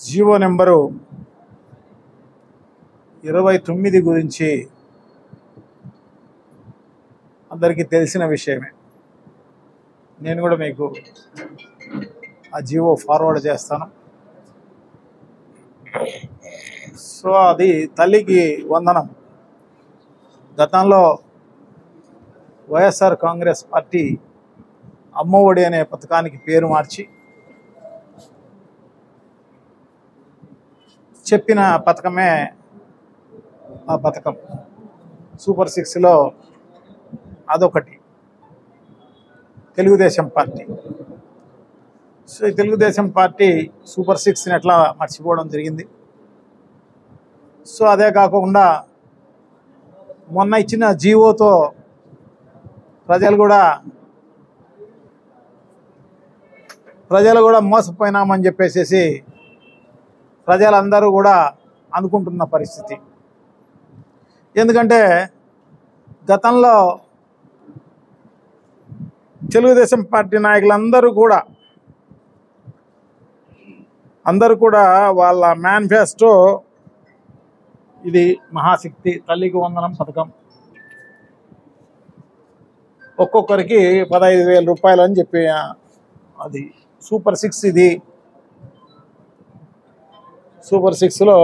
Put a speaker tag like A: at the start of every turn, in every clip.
A: GO number 29 గురించి అందరికీ తెలిసిన విషయమే. నేను కూడా మీకు ఆ జీవో ఫార్వర్డ్ చేస్తాను. సో అది తల్లికి వందనం. గతంలో వైఎస్ఆర్ కాంగ్రెస్ పార్టీ అమ్మఒడి అనే పథకానికి పేరు మార్చి చెప్పిన పథకమే ఆ పథకం. సూపర్ 6లో అదొకటి. తెలుగుదేశం పార్టీ. సో ఈ తెలుగుదేశం పార్టీ సూపర్ 6ని ఎట్లా మర్చిపోవడం జరిగింది. సో అదే కాకుండా మొన్న ఇచ్చిన జీవోతో ప్రజలు కూడా మోసపోయినామని చెప్పేసి ప్రజలందరూ కూడా అనుకుంటున్న పరిస్థితి. ఎందుకంటే గతంలో తెలుగుదేశం పార్టీ నాయకులందరూ కూడా వాళ్ళ మేనిఫెస్టో ఇది మహాశక్తి తల్లికి వందనం పథకం, ఒక్కొక్కరికి 15,000 రూపాయలు అని చెప్పి అది సూపర్ 6. ఇది సూపర్ 6లో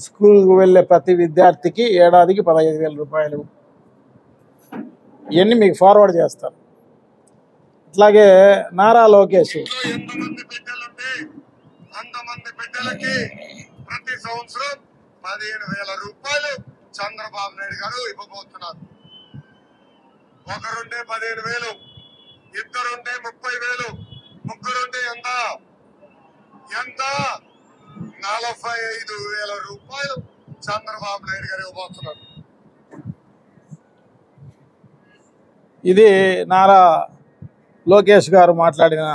A: స్కూల్కి వెళ్ళే ప్రతి విద్యార్థికి ఏడాదికి 15,000 రూపాయలు. ఇవన్నీ మీకు ఫార్వర్డ్ చేస్తాను. అట్లాగే నారా లోకేష్
B: ప్రతి సంవత్సరం 15,000 రూపాయలు చంద్రబాబు నాయుడు గారు ఇవ్వబోతున్నారు. ఒకరుంటే 15,000, ఇద్దరుంటే 30,000, ముగ్గురుంటే ఎంత 45,000 రూపాయలు చంద్రబాబు నాయుడు గారు ఇవ్వబోతున్నారు.
A: ఇది నారా లోకేష్ గారు మాట్లాడిన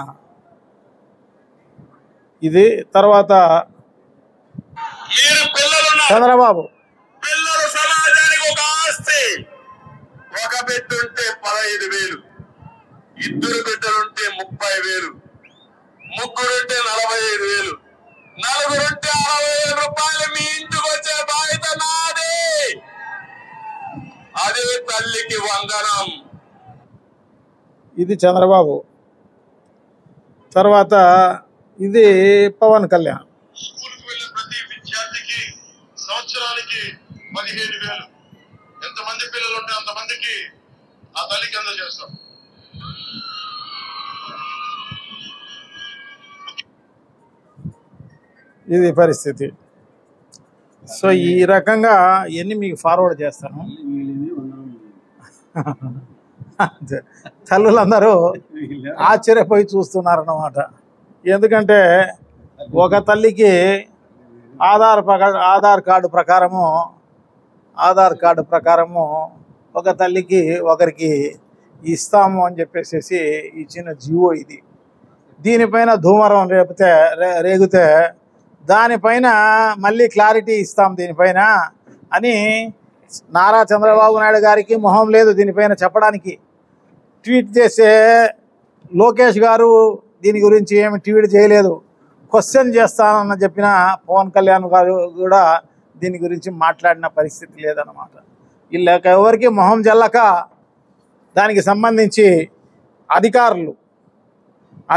A: ఇది. తర్వాత చంద్రబాబు
B: పిల్లలు సమాజానికి ఒక ఆస్తి. ఒక బిడ్డ ఉంటే 15,000, ఇద్దరు బిడ్డలుంటే 30,000, ముగ్గురుంటే 45,000, నలుగురుంటే 60,000 రూపాయలు మీ ఇంటికి వచ్చే బాధ్యత నాది. అదే తల్లికి వందనం.
A: ఇది చంద్రబాబు. తర్వాత ఇది పవన్ కళ్యాణ్.
B: స్కూల్కి వెళ్ళే ప్రతి విద్యార్థికి సంవత్సరానికి 15,000. ఎంతమంది పిల్లలు ఉంటే అంతమందికి ఆ తల్లికి అందజేస్తాం.
A: ఇది పరిస్థితి. సో ఈ రకంగా ఇవన్నీ మీకు ఫార్వర్డ్ చేస్తాను. తల్లులందరూ ఆశ్చర్యపోయి చూస్తున్నారన్నమాట. ఎందుకంటే ఒక తల్లికి ఆధార్ కార్డు ప్రకారము ఒక తల్లికి ఒకరికి ఇస్తాము అని చెప్పేసి ఇచ్చిన జీవో ఇది. దీనిపైన ధూమరం రేగితే దానిపైన మళ్ళీ క్లారిటీ ఇస్తాం దీనిపైన అని నారా చంద్రబాబు నాయుడు గారికి మొహం లేదు దీనిపైన చెప్పడానికి. ట్వీట్ చేసే లోకేష్ గారు దీని గురించి ఏమి ట్వీట్ చేయలేదు. క్వశ్చన్ చేస్తానని చెప్పిన పవన్ కళ్యాణ్ గారు కూడా దీని గురించి మాట్లాడిన పరిస్థితి లేదన్నమాట. వీళ్ళకి ఎవరికి మొహం జల్లక దానికి సంబంధించి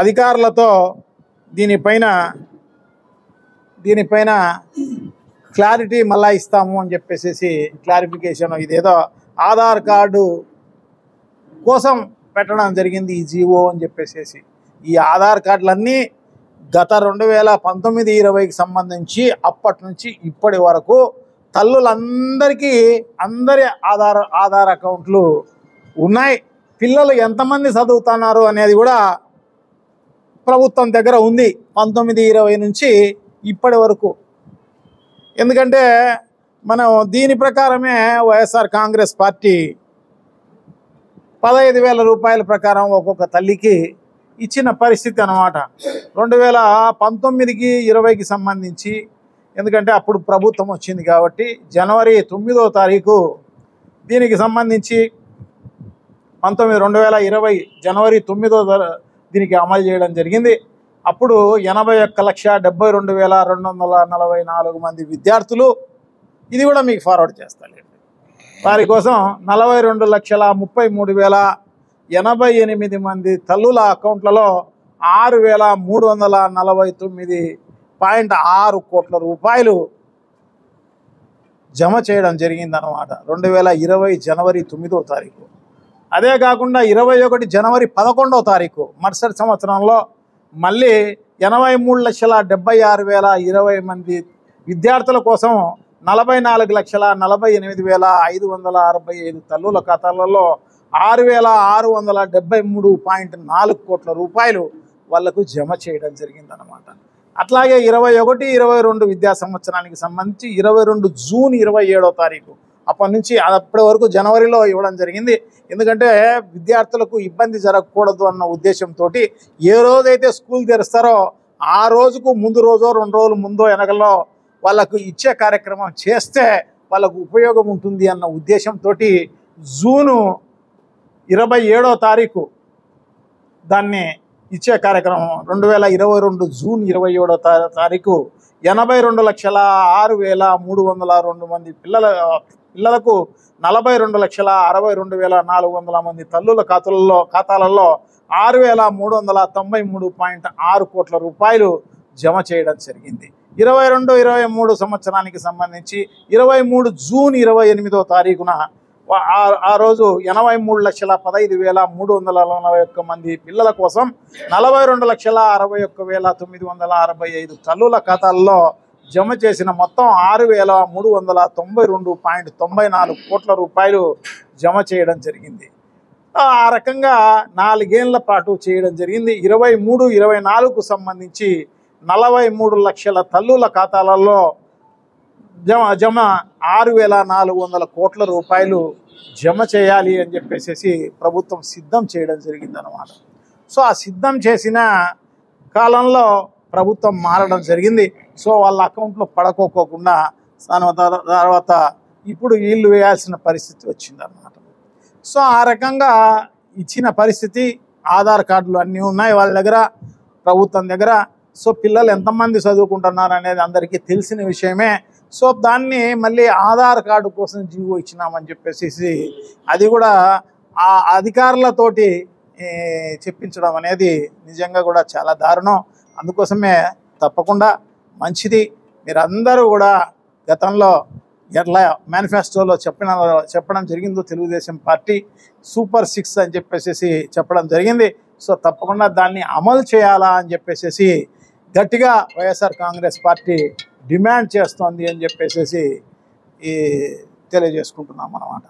A: అధికారులతో దీనిపైన క్లారిటీ మళ్ళా ఇస్తాము అని చెప్పేసి క్లారిఫికేషన్. ఇదేదో ఆధార్ కార్డు కోసం పెట్టడం జరిగింది ఈ జీవో అని చెప్పేసి. ఈ ఆధార్ కార్డులన్నీ గత 2019-20కి సంబంధించి అప్పటి నుంచి ఇప్పటి వరకు తల్లులందరికీ అందరి ఆధార్ అకౌంట్లు ఉన్నాయి. పిల్లలు ఎంతమంది చదువుతున్నారు అనేది కూడా ప్రభుత్వం దగ్గర ఉంది 19-20 నుంచి ఇప్పటి వరకు. ఎందుకంటే మనం దీని ప్రకారమే వైఎస్ఆర్ కాంగ్రెస్ పార్టీ 15,000 రూపాయల ప్రకారం ఒక్కొక్క తల్లికి ఇచ్చిన పరిస్థితి అన్నమాట. 2019-20కి సంబంధించి ఎందుకంటే అప్పుడు ప్రభుత్వం వచ్చింది కాబట్టి జనవరి 9వ తారీఖు దీనికి సంబంధించి 2020 జనవరి 9వ దీనికి అమలు చేయడం జరిగింది. అప్పుడు 81,72,244 మంది విద్యార్థులు, ఇది కూడా మీకు ఫార్వర్డ్ చేస్తాను, వారి కోసం 42,33,088 మంది తల్లుల అకౌంట్లలో 6,349.6 కోట్ల రూపాయలు జమ చేయడం జరిగిందన్నమాట 2020 జనవరి 9వ తారీఖు. అదే కాకుండా 21 జనవరి 11వ తారీఖు మరుసటి సంవత్సరంలో మళ్ళీ 83,76,020 మంది విద్యార్థుల కోసం 44,48,565 తల్లుల ఖాతాలలో 6,673.4 కోట్ల రూపాయలు వాళ్లకు జమ చేయడం జరిగిందన్నమాట. అట్లాగే 21-22 విద్యా సంవత్సరానికి సంబంధించి 22 జూన్ 27వ తారీఖు అప్పటి నుంచి అప్పటి వరకు జనవరిలో ఇవ్వడం జరిగింది. ఎందుకంటే విద్యార్థులకు ఇబ్బంది జరగకూడదు అన్న ఉద్దేశంతో ఏ రోజైతే స్కూల్ తెరుస్తారో ఆ రోజుకు ముందు రోజో 2 రోజుల ముందో వెనకలో వాళ్ళకు ఇచ్చే కార్యక్రమం చేస్తే వాళ్ళకు ఉపయోగం ఉంటుంది అన్న ఉద్దేశంతో జూను 27వ తారీఖు దాన్ని ఇచ్చే కార్యక్రమం 2022 జూన్ 27వ తారీఖు 82,06,302 మంది పిల్లలకు 42,62,400 మంది తల్లుల ఖాతాలలో 6,393.6 కోట్ల రూపాయలు జమ చేయడం జరిగింది. 22-23 సంవత్సరానికి సంబంధించి 23 జూన్ 28వ తారీఖున ఆ రోజు 83,15,341 మంది పిల్లల కోసం 42,61,965 తల్లుల ఖాతాల్లో జమ చేసిన మొత్తం 6,392.94 కోట్ల రూపాయలు జమ చేయడం జరిగింది. ఆ రకంగా 4 ఏళ్ల పాటు చేయడం జరిగింది. 23-24కు సంబంధించి 43 లక్షల తల్లుల ఖాతాలలో జమ 6,400 కోట్ల రూపాయలు జమ చేయాలి అని చెప్పేసి ప్రభుత్వం సిద్ధం చేయడం జరిగిందన్నమాట. సో ఆ సిద్ధం చేసిన కాలంలో ప్రభుత్వం మారడం జరిగింది. సో వాళ్ళ అకౌంట్లో పడకోకుండా తర్వాత ఇప్పుడు వీళ్ళు వేయాల్సిన పరిస్థితి వచ్చిందన్నమాట. సో ఆ రకంగా ఇచ్చిన పరిస్థితి, ఆధార్ కార్డులు అన్నీ ఉన్నాయి వాళ్ళ దగ్గర, ప్రభుత్వం దగ్గర. సో పిల్లలు ఎంతమంది చదువుకుంటున్నారు అనేది అందరికీ తెలిసిన విషయమే. సో దాన్ని మళ్ళీ ఆధార్ కార్డు కోసం జీవో ఇచ్చినామని చెప్పేసి అది కూడా ఆ అధికారులతోటి చెప్పించడం అనేది నిజంగా కూడా చాలా దారుణం. అందుకోసమే తప్పకుండా మంచిది మీరందరూ కూడా గతంలో ఎట్లా మేనిఫెస్టోలో చెప్పడం జరిగిందో తెలుగుదేశం పార్టీ సూపర్ 6 అని చెప్పేసి చెప్పడం జరిగింది. సో తప్పకుండా దాన్ని అమలు చేయాలా అని చెప్పేసి గట్టిగా వైఎస్ఆర్ కాంగ్రెస్ పార్టీ డిమాండ్ చేస్తోంది అని చెప్పేసి తెలియజేసుకుంటున్నాం అన్నమాట.